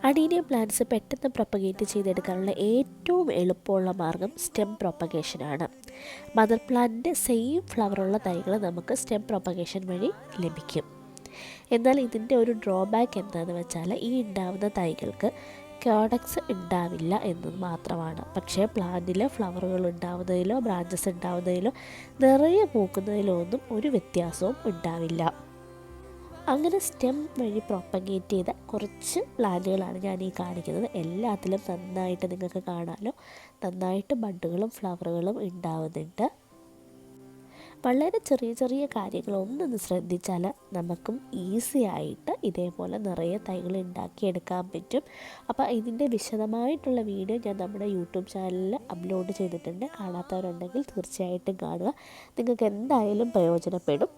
Adenium plants പെട്ടെന്ന് propagate ചെയ്തെടുക്കാനുള്ള ഏറ്റവും എളുപ്പമുള്ള മാർഗ്ഗം സ്റ്റെം പ്രൊപ്പഗേഷനാണ്. മദർ പ്ലാന്റിൻ്റെ സെയിം ഫ്ലവറുള്ള തൈകൾ നമുക്ക് സ്റ്റെം പ്രൊപ്പഗേഷൻ വഴി ലഭിക്കും. എന്നാൽ ഇതിൻ്റെ ഒരു ഡ്രോബാക്ക് എന്താണെന്ന് വെച്ചാൽ ഈ ഉണ്ടാവുന്ന തൈകൾക്ക് ക്യോഡക്സ് ഉണ്ടാവില്ല എന്നത് മാത്രമാണ്. പക്ഷേ പ്ലാന്റിൽ ഫ്ലവറുകൾ ഉണ്ടാവുന്നതിലോ ബ്രാഞ്ചസ് ഉണ്ടാവുന്നതിലോ നിറയെ പൂക്കുന്നതിലോ ഒന്നും ഒരു വ്യത്യാസവും ഉണ്ടാവില്ല. അങ്ങനെ സ്റ്റെം വഴി പ്രൊപ്പഗേറ്റ് ചെയ്ത കുറച്ച് പ്ലാന്റുകളാണ് ഞാൻ ഈ കാണിക്കുന്നത്. എല്ലാത്തിലും നന്നായിട്ട് നിങ്ങൾക്ക് കാണാമല്ലോ, നന്നായിട്ട് ബഡുകളും ഫ്ലവറുകളും ഉണ്ടാവുന്നുണ്ട്. വളരെ ചെറിയ ചെറിയ കാര്യങ്ങൾ ഒന്നൊന്ന് ശ്രദ്ധിച്ചാൽ നമുക്കും ഈസി ആയിട്ട് ഇതേപോലെ നിറയെ തൈകൾ ഉണ്ടാക്കിയെടുക്കാൻ പറ്റും. അപ്പോൾ ഇതിൻ്റെ വിശദമായിട്ടുള്ള വീഡിയോ ഞാൻ നമ്മുടെ യൂട്യൂബ് ചാനലിൽ അപ്ലോഡ് ചെയ്തിട്ടുണ്ട്. കാണാത്തവരുണ്ടെങ്കിൽ തീർച്ചയായിട്ടും കാണുക, നിങ്ങൾക്ക് എന്തായാലും പ്രയോജനപ്പെടും.